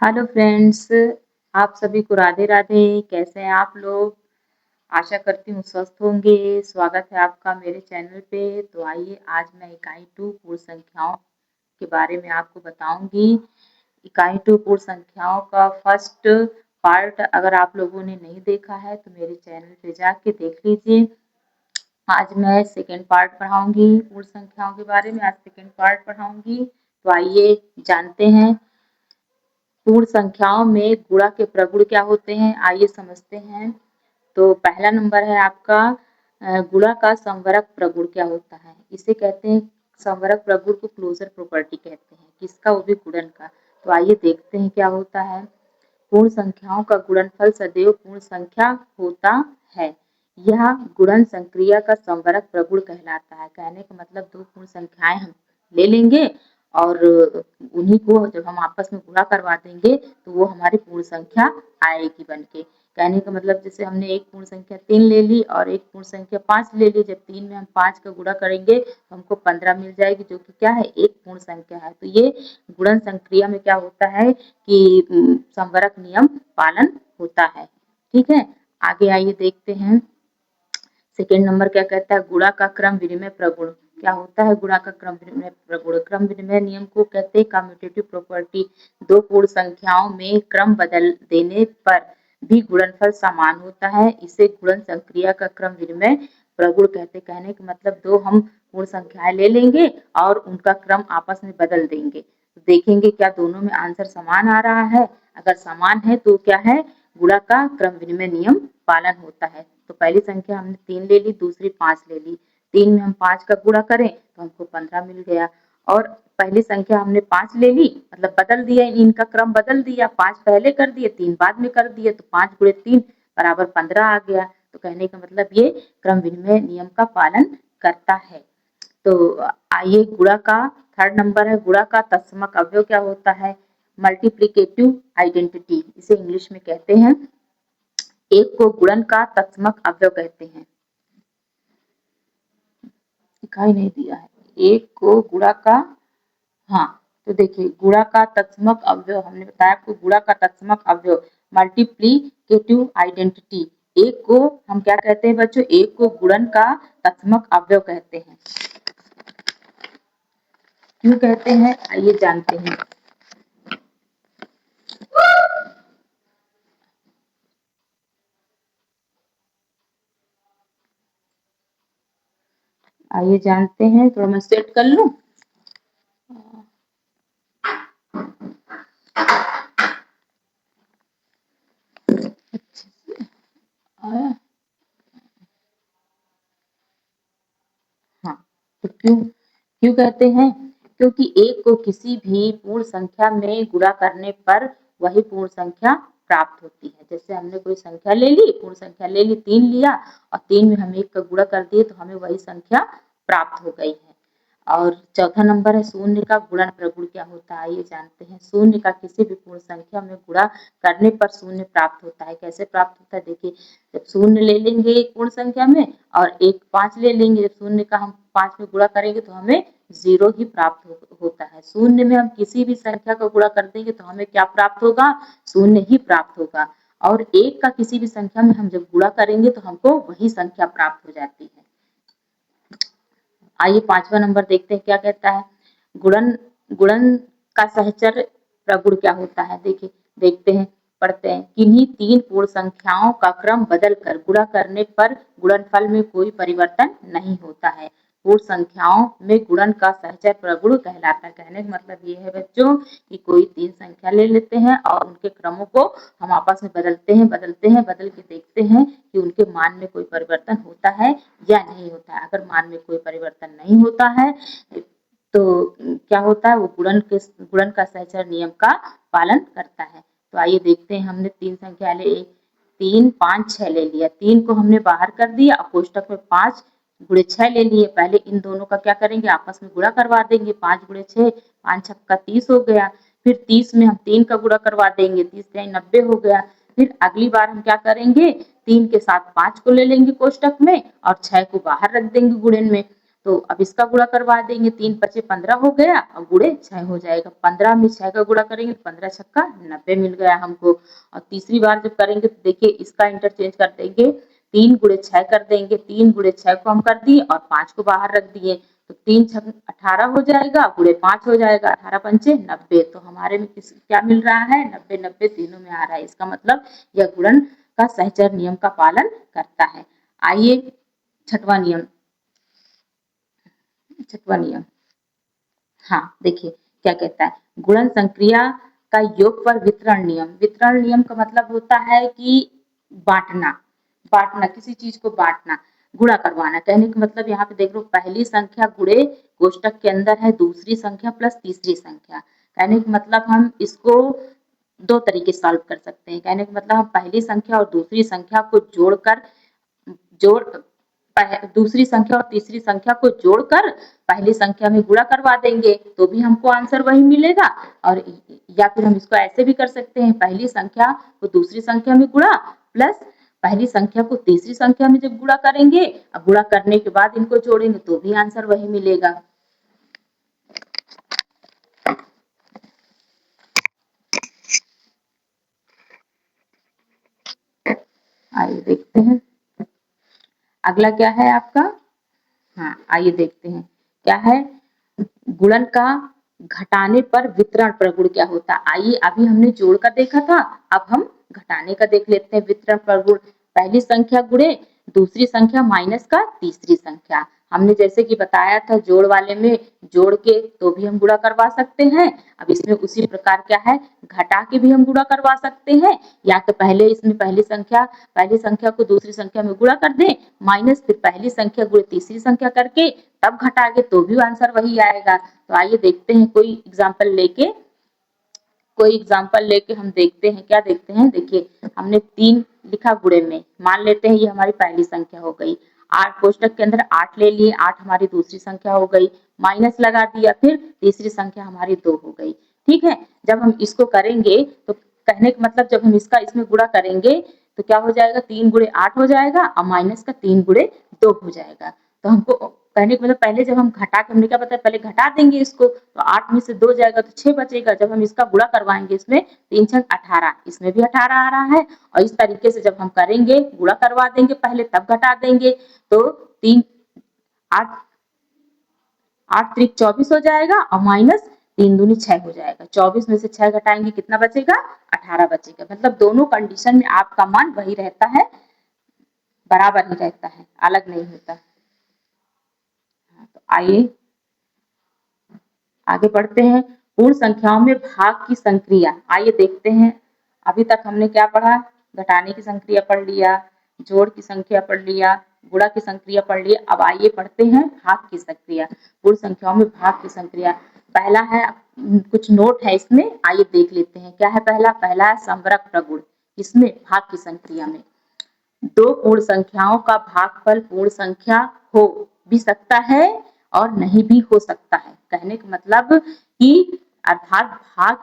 Hello friends, आप सभी को राधे राधे। कैसे हैं आप लोग? आशा करती हूँ स्वस्थ होंगे। स्वागत है आपका मेरे चैनल पे। तो आइए आज मैं इकाई 2 पूर्ण संख्याओं के बारे में आपको बताऊंगी। इकाई 2 पूर्ण संख्याओं का फर्स्ट पार्ट अगर आप लोगों ने नहीं देखा है तो मेरे चैनल पे जाके देख लीजिए। आज मैं सेकेंड पार्ट पढ़ाऊंगी पूर्ण संख्याओं के बारे में। आज सेकेंड पार्ट पढ़ाऊंगी। तो आइए जानते हैं पूर्ण संख्याओं में गुणा के प्रगुण क्या होते हैं, आइए समझते हैं। तो पहला नंबर है आपका गुणा का संवरक प्रगुण क्या होता है। इसे कहते हैं संवरक प्रगुण को क्लोजर प्रॉपर्टी कहते हैं। किसका? वो भी गुणन का। तो आइए देखते हैं क्या होता है। पूर्ण संख्याओं का गुणनफल सदैव पूर्ण संख्या होता है। यह गुणन संक्रिया का संवरक प्रगुण कहलाता है। कहने का मतलब दो पूर्ण संख्याएं हम ले लेंगे और उन्हीं को जब हम आपस में गुणा करवा देंगे तो वो हमारी पूर्ण संख्या आएगी बनके। कहने का मतलब जैसे हमने एक पूर्ण संख्या 3 ले ली और एक पूर्ण संख्या 5 ले ली। जब 3 में हम 5 का गुणा करेंगे तो हमको 15 मिल जाएगी, जो कि क्या है? एक पूर्ण संख्या है। तो ये गुणन संक्रिया में क्या होता है कि संवरक नियम पालन होता है। ठीक है, आगे आइए देखते हैं। सेकेंड नंबर क्या कहता है? गुणा का क्रम विनिमय प्रगुण क्या होता है? गुणा का क्रम विनिमय प्रगुण क्रम विनिमय नियम को कहते हैं कम्यूटेटिव प्रॉपर्टी। दो पूर्ण संख्याओं में क्रम बदल देने पर भी गुणनफल समान होता है। इसे गुणन संक्रिया का क्रम विनिमय प्रगुण कहते। कहने का मतलब दो हम पूर्ण संख्याएं ले लेंगे और उनका क्रम आपस में बदल देंगे। तो देखेंगे क्या दोनों में आंसर समान आ रहा है। अगर समान है तो क्या है? गुणा का क्रम विनिमय नियम पालन होता है। तो पहली संख्या हमने 3 ले ली, दूसरी 5 ले ली। 3 में हम 5 का गुणा करें तो हमको 15 मिल गया। और पहली संख्या हमने 5 ले ली, मतलब बदल दिया, इनका क्रम बदल दिया। 5 पहले कर दिए, 3 बाद में कर दिए, तो 5 गुणे 3 बराबर 15 आ गया। तो कहने का मतलब ये क्रम विनिमय नियम का पालन करता है। तो आइए गुणा का थर्ड नंबर है गुणा का तत्समक अवयव क्या होता है? मल्टीप्लिकेटिव आइडेंटिटी इसे इंग्लिश में कहते हैं। एक को गुणन का तत्समक अवयव कहते हैं। दिखाई नहीं दिया है। एक को गुणा का, हाँ तो देखिए गुणा का तत्समक अवयव हमने बताया आपको। गुणा का तत्समक अवयव मल्टीप्लिकेटिव आइडेंटिटी। एक को हम क्या कहते हैं बच्चों? एक को गुणन का तत्समक अवयव कहते हैं। क्यों कहते हैं आइए जानते हैं। आइए जानते हैं, थोड़ा मैं सेट कर लूं। हाँ, तो क्यों क्यों कहते हैं? क्योंकि एक को किसी भी पूर्ण संख्या में गुणा करने पर वही पूर्ण संख्या प्राप्त होती है। जैसे हमने कोई संख्या ले ली, पूर्ण संख्या ले ली, 3 लिया और 3 में हम 1 का गुणा कर दिए तो हमें वही संख्या प्राप्त हो गई है। और चौथा नंबर है शून्य का गुणन प्रगुण क्या होता है, आइए जानते हैं। शून्य का किसी भी पूर्ण संख्या में गुणा करने पर शून्य प्राप्त होता है। कैसे प्राप्त होता है? देखिए, जब शून्य ले लेंगे एक पूर्ण संख्या में और एक 5 ले लेंगे, जब शून्य का हम 5 में गुणा करेंगे तो हमें 0 ही प्राप्त होता है। शून्य में हम किसी भी संख्या का गुणा कर देंगे तो हमें क्या प्राप्त होगा? शून्य ही प्राप्त होगा। और एक का किसी भी संख्या में हम जब गुणा करेंगे तो हमको वही संख्या प्राप्त हो जाती है। आइए पांचवा नंबर देखते हैं क्या कहता है। गुणन गुणन का सहचर प्रगुण क्या होता है? देखिए देखते हैं, पढ़ते हैं। किन्हीं तीन पूर्ण संख्याओं का क्रम बदलकर गुणा करने पर गुणनफल में कोई परिवर्तन नहीं होता है। पूर्ण संख्याओं में गुणन का सहचर प्रगुण कहलाता है। कहने का मतलब ये है बच्चों कि कोई तीन संख्या ले लेते हैं और उनके क्रमों को हम आपस में बदलते हैं, बदल के देखते हैं कि उनके मान में कोई परिवर्तन होता है या नहीं होता है। अगर मान में कोई परिवर्तन नहीं होता है तो क्या होता है? वो गुणन का सहचर नियम का पालन करता है। तो आइए देखते हैं, हमने तीन संख्या ले 3, 5, 6 ले लिया। 3 को हमने बाहर कर दिया और कोष्टक में 5 गुणे 6 ले लिए। पहले इन दोनों का क्या करेंगे? आपस में गुणा करवा देंगे। 5 गुणे 6, 5 छक्का 30 हो गया। फिर 30 में हम 3 का गुणा करवा देंगे, 30 यानी 90 हो गया। फिर अगली बार हम क्या करेंगे? 3 के साथ 5 को ले लेंगे कोष्टक में और 6 को बाहर रख देंगे गुणन में। तो अब इसका गुणा करवा देंगे, 3 पचे 15 हो गया और गुणे 6 हो जाएगा। 15 में 6 का गुणा करेंगे, 15 छक्का 90 मिल गया हमको। और तीसरी बार जब करेंगे तो देखिए इसका इंटरचेंज कर देंगे, 3 गुणे 6 कर देंगे, 3 गुणे 6 को हम कर दिए और 5 को बाहर रख दिए, तो 3 छक 18 हो जाएगा, गुणे 5 हो जाएगा, 18 पंचे 90। तो हमारे में क्या मिल रहा है, 90 90 तीनों में आ रहा है। इसका मतलब यह गुणन का सहचर नियम का पालन करता है। आइए छठवां नियम, छठवां नियम, हाँ देखिए क्या कहता है, गुणन संक्रिया का योग पर वितरण नियम। वितरण नियम का मतलब होता है कि बांटना, बांटना, किसी चीज को बांटना, गुणा करवाना। कहने का मतलब यहाँ पे देख लो, पहली संख्या गुणे कोष्टक के अंदर है दूसरी संख्या प्लस तीसरी संख्या। कहने का मतलब हम इसको दो तरीके से सॉल्व कर सकते हैं। कहने का मतलब हम पहली संख्या और दूसरी संख्या को जोड़कर जोड़ दूसरी संख्या और तीसरी संख्या को जोड़कर पहली संख्या में गुणा करवा देंगे तो भी हमको आंसर वही मिलेगा। और या फिर हम इसको ऐसे भी कर सकते हैं, पहली संख्या को दूसरी संख्या में गुणा प्लस पहली संख्या को तीसरी संख्या में जब गुणा करेंगे, अब गुणा करने के बाद इनको जोड़ेंगे तो भी आंसर वही मिलेगा। आइए देखते हैं अगला क्या है आपका। हाँ आइए देखते हैं क्या है, गुणन का घटाने पर वितरण पर गुण क्या होता है। आइए अभी हमने जोड़ का देखा था, अब हम घटाने का देख लेते हैं। वितरण पर गुण, पहली संख्या गुणे दूसरी संख्या माइनस का तीसरी संख्या। हमने जैसे कि बताया था जोड़ वाले में जोड़ के तो भी हम गुणा करवा सकते हैं, अब इसमें उसी प्रकार क्या है, घटा के भी हम गुणा करवा सकते हैं, या तो पहले इसमें पहली संख्या को दूसरी संख्या में गुणा कर दें, माइनस फिर पहली संख्या गुणे तीसरी संख्या करके तब घटाएंगे तो भी आंसर वही आएगा। तो आइए देखते हैं कोई एग्जाम्पल लेके हम देखते हैं, क्या देखते हैं, देखिए हमने 3 लिखा गुणे में, मान लेते हैं ये हमारी पहली संख्या हो गई, 8 कोष्टक के अंदर 8 ले लिए, 8 हमारी दूसरी संख्या हो गई, माइनस लगा दिया, फिर तीसरी संख्या हमारी 2 हो गई। ठीक है, जब हम इसको करेंगे तो कहने का मतलब जब हम इसका इसमें गुणा करेंगे तो क्या हो जाएगा, 3 गुणे 8 हो जाएगा और माइनस का 3 गुणे 2 हो जाएगा। तो हमको कहने का मतलब पहले जब हम घटा के, हमने क्या बताया, पहले घटा देंगे इसको तो 8 में से 2 जाएगा तो 6 बचेगा। जब हम इसका गुणा करवाएंगे इसमें 3 छक 18, इसमें भी 18 आ रहा है, और इस तरीके से जब हम करेंगे गुणा करवा देंगे पहले तब घटा देंगे तो 3 8 8 त्रिक 24 हो जाएगा और माइनस 3 दूनी 6 हो जाएगा। 24 में से 6 घटाएंगे कितना बचेगा, 18 बचेगा। मतलब दोनों कंडीशन में आपका मान वही रहता है, बराबर ही रहता है, अलग नहीं होता। तो आइए आगे बढ़ते हैं, पूर्ण संख्याओं में भाग की संक्रिया। आइए देखते हैं, अभी तक हमने क्या पढ़ा, घटाने की संक्रिया पढ़ लिया, जोड़ की संख्या पढ़ लिया, गुणा की संक्रिया पढ़ लिया। अब आइए पढ़ते हैं भाग की संक्रिया, पूर्ण संख्याओं में भाग की संक्रिया। पहला है, कुछ नोट है इसमें, आइए देख लेते हैं क्या है। पहला है संवरक प्रगुण, इसमें भाग की संक्रिया में दो पूर्ण संख्याओं का भागफल पूर्ण संख्या हो भी सकता है और नहीं भी हो सकता है। कहने का मतलब कि अर्थात भाग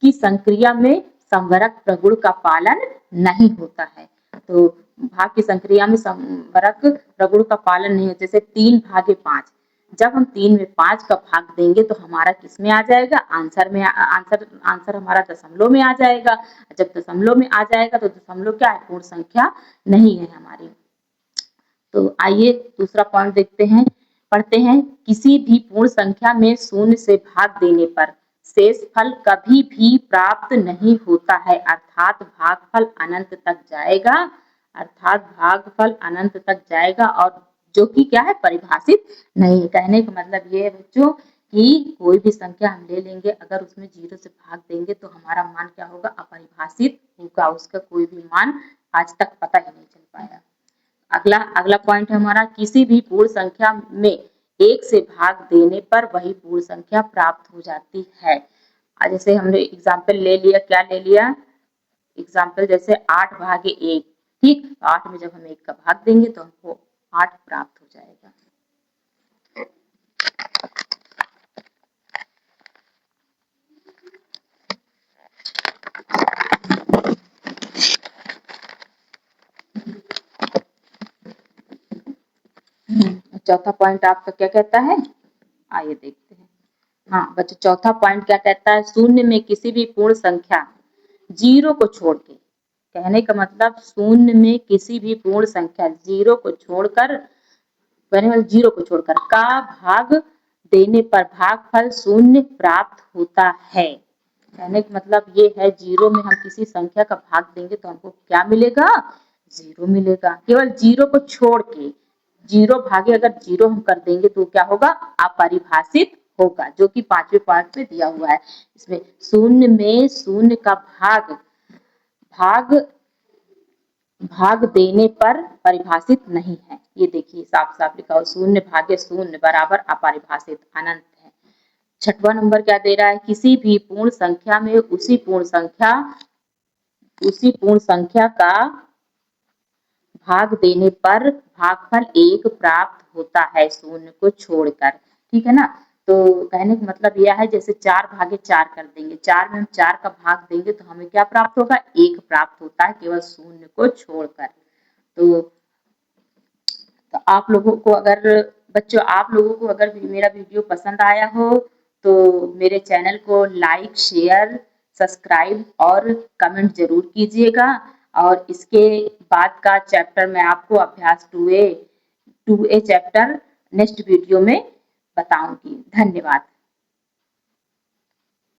की संक्रिया में संवरक प्रगुण का पालन नहीं होता है। तो भाग की संक्रिया में संवरक प्रगुण का पालन नहीं होता। जैसे 3/5, जब हम 3 में 5 का भाग देंगे तो हमारा किस में आ जाएगा, आंसर में, आंसर हमारा दशमलव में आ जाएगा। जब दशमलव में आ जाएगा तो दशमलव क्या है, पूर्ण संख्या नहीं है हमारी। तो आइए दूसरा पॉइंट देखते हैं, पढ़ते हैं, किसी भी पूर्ण संख्या में शून्य से भाग देने पर शेष फल कभी भी प्राप्त नहीं होता है, अर्थात भागफल अनंत तक जाएगा, अर्थात भागफल अनंत तक जाएगा, और जो कि क्या है, परिभाषित नहीं है। कहने का मतलब ये है बच्चों कि कोई भी संख्या हम ले लेंगे, अगर उसमें 0 से भाग देंगे तो हमारा मान क्या होगा, अपरिभाषित होगा, उसका कोई भी मान आज तक पता ही नहीं चल पाया। अगला पॉइंट है हमारा, किसी भी पूर्ण संख्या में 1 से भाग देने पर वही पूर्ण संख्या प्राप्त हो जाती है। जैसे हमने एग्जाम्पल ले लिया, क्या ले लिया, एग्जाम्पल जैसे 8/1, ठीक, 8 में जब हम 1 का भाग देंगे तो हमको 8 प्राप्त हो जाएगा। चौथा पॉइंट आपका क्या कहता है, आइए देखते हैं। हाँ बच्चों, चौथा पॉइंट क्या कहता है, शून्य में किसी भी पूर्ण संख्या जीरो को छोड़ के, कहने का मतलब शून्य में किसी भी पूर्ण संख्या जीरो को छोड़कर का भाग देने पर भागफल शून्य प्राप्त होता है। कहने का मतलब ये है, जीरो में हम किसी संख्या का भाग देंगे तो हमको क्या मिलेगा, जीरो मिलेगा। केवल जीरो को छोड़ के, जीरो भागे अगर जीरो हम कर देंगे तो क्या होगा, अपरिभाषित होगा, जो कि 5वें पार्ट में दिया हुआ है। इसमें शून्य में शून्य का भाग देने पर परिभाषित नहीं है। ये देखिए साफ साफ लिखा हो, शून्य भागे शून्य बराबर अपरिभाषित अनंत है। 6वां नंबर क्या दे रहा है, किसी भी पूर्ण संख्या में उसी पूर्ण संख्या का भाग देने पर भागफल 1 प्राप्त होता है शून्य को छोड़कर। ठीक है ना, तो कहने का मतलब यह है, जैसे 4 भागे 4 कर देंगे, 4 में हम 4 का भाग देंगे तो हमें क्या प्राप्त होगा, 1 प्राप्त होता है केवल शून्य को छोड़कर। तो आप लोगों को अगर मेरा वीडियो पसंद आया हो तो मेरे चैनल को लाइक, शेयर, सब्सक्राइब और कमेंट जरूर कीजिएगा। और इसके बाद का चैप्टर मैं आपको अभ्यास 2A चैप्टर नेक्स्ट वीडियो में बताऊंगी। धन्यवाद।